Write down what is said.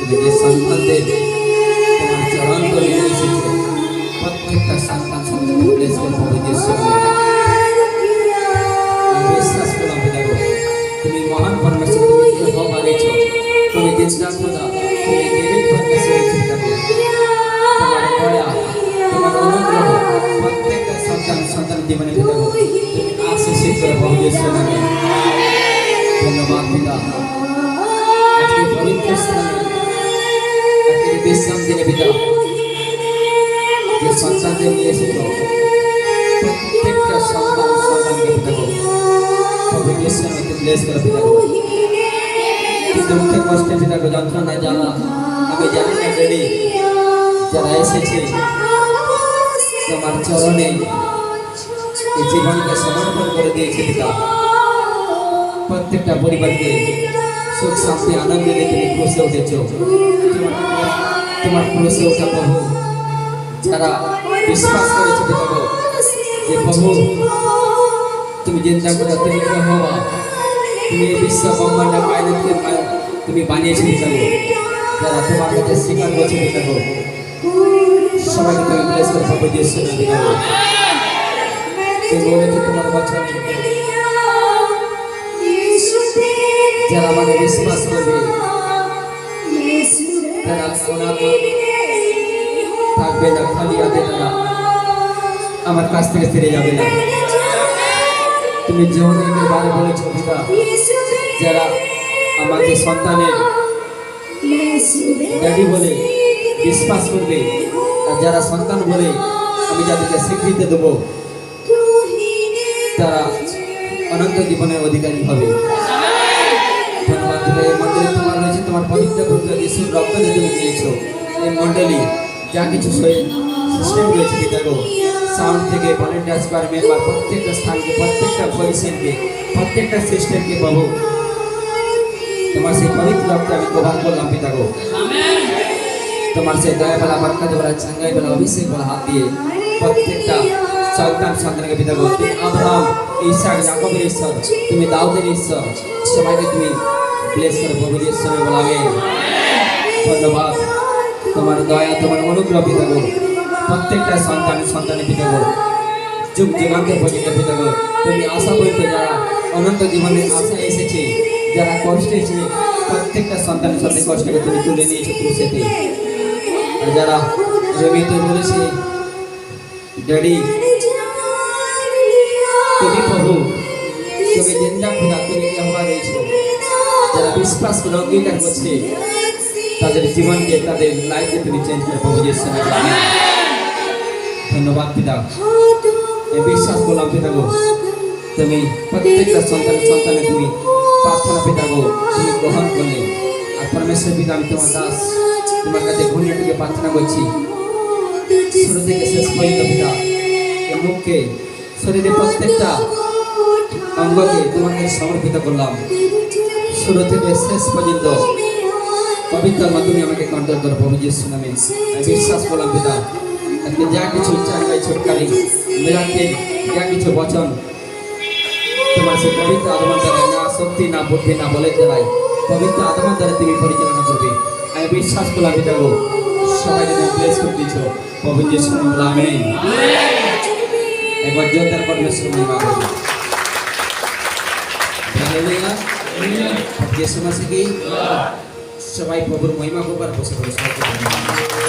তুমি যে সন্তানদের তোমার চরণ করে নিয়ে এসেছো প্রত্যেকটা সন্তান সন্তানকে ব্লেস করে প্রভু যিশু বিশ্বাস করলাম পিতা গো তুমি মহান পরমেশ্বর তুমি ইয়েহোবা রয়েছো তুমি জিন্দা খোদা তুমি জীবিত পরমেশ্বর রয়েছো পিতা গো তোমার দয়া তোমার অনুগ্রহ প্রত্যেকটা সন্তান জীবনে পিতা গো তুমি আশীর্বাদ করে প্রভু যিশু নামে ধন্যবাদ পিতা আজকে পবিত্র স্থানে আজকে বিশ্রাম দিনে পিতা যে সন্তানদের নিয়ে এসেছো প্রত্যেকটা সন্তানকে পিতা গো প্রভু যিশু নামে তুমি ব্লেস করে পিতা গো কিন্তু দুঃখে কষ্টে পিতা গো যন্ত্রণায় যারা আমি জানি না ড্যাডি যারা এসেছে তোমার চরণে এই জীবনকে সমর্পণ করে দিয়েছে পিতা প্রত্যেকটা পরিবারকে সুখ শান্তি আনন্দ দিয়ে তুমি ক্রুশে উঠেছ তোমার ক্রুশে ওঠা প্রভু যারা বিশ্বাস করেছে পিতা গো যে প্রভু তুমি চিন্তা করে তুমি ইয়েহোবা তুমি বিশ্ব ব্রহ্মাণ্ড মায়েরকে তুমি বানিয়েছো পিতা গো যারা তোমার কাছে স্বীকার করছে পিতা গো সবাইকে তুমি ব্লেস করে প্রভু যিশু নামে পিতা গো তুমি বলেছো তোমার বচনে যারা আমাকে বিশ্বাস করবে তারা থাকবে না খালি হাতে তারা আমার কাছ থেকে ফিরে যাবে না তুমি জীবনের বারে বলেছো পিতা যারা আমাকে সন্তানের ড্যাডি বলে বিশ্বাস করবে আর যারা সন্তান বলে আমি যাদেরকে স্বীকৃতি দেবো তারা অনন্ত জীবনের অধিকারী হবে ধন্যবাদ এই মন্ডলী তোমার রয়েছে তোমার পবিত্র পুত্র যিশুর রক্ত দিয়ে তুমি দিয়েছো এই মন্ডলী যা কিছু সিস্টেম রয়েছে পিতা গো সাউন্ড থেকে ভলেন্টিয়ার স্কোয়ার মেম্বার প্রত্যেকটা স্থানকে প্রত্যেকটা পজিশনকে প্রত্যেকটা সিস্টেমকে পাবো তোমার সেই পবিত্র রক্তে আমি কভার করলাম পিতা গো তোমার সেই দয়া বেলা বরকত বেলা চাঙ্গাই বেলা অভিষেক বেলা হাত দিয়ে প্রত্যেকটা সন্তানকে পিতা গো তুমি আব্রাহাম ইসাক যাকবের ঈশ্বর তুমি দাউদের ঈশ্বর সবাইকে তুমি ব্লেস করে প্রভু যিশু নামে বলাবে ধন্যবাদ তোমার দয়া তোমার অনুগ্রহ পিতা গো প্রত্যেকটা সন্তানের পিতা গো যুগ যুগান্তের পর্যন্ত পিতা গো তুমি আশা বলতে যারা অনন্ত জীবনের আশা এসেছে যারা কষ্টে ছিল প্রত্যেকটা সন্তানের সাথে কষ্টকে তুমি তুলে নিয়েছো ক্রুশেতে আর যারা রবিতে বলেছে ড্যাডি তুমি প্রভু তুমি জিন্দা খোদা তুমি ইয়েহোবা রয়েছো যারা বিশ্বাস করে অঙ্গীকার করছে তাদের জীবনকে তাদের লাইফকে তুমি চেঞ্জ করে প্রভু যিশু নামে ধন্যবাদ পিতা এই বিশ্বাস করলাম পিতা গো তুমি প্রত্যেকটা সন্তানের তুমি প্রার্থনা পিতা গো তুমি গ্রহণ করলে আর পরমেশ্বর পিতা আমি তোমার দাস তোমার কাছে ঘূর্ণিটিকে প্রার্থনা করছি শুরু থেকে শেষ পর্যন্ত পিতা এই মুখকে শরীরের প্রত্যেকটা অঙ্গকে তোমাকে সমর্পিত করলাম শুরু থেকে শেষ পর্যন্ত পবিত্র তুমি আমাকে কন্ট্রোল করো প্রভু যিশু নামে আমি বিশ্বাস করলাম পিতা আজকে যা কিছু চাঙ্গাই ছোটকারি মেরাকে যা কিছু বচন তোমার সেই পবিত্র আত্মার দ্বারা না শক্তি না বুদ্ধি না বলে দ্বারাই পবিত্র আত্মার দ্বারা তুমি পরিচালনা করবে আমি বিশ্বাস করলাম পিতা গো সবাইকে তুমি ব্লেস করে দিয়েছ প্রভু যিশু নামে আমেন একবার জোরদার পরমেশ্বর মহিমা করবে হালেলুয়া যিশু মসিহ কি সবাই প্রভুর মহিমা করবার বসে বসে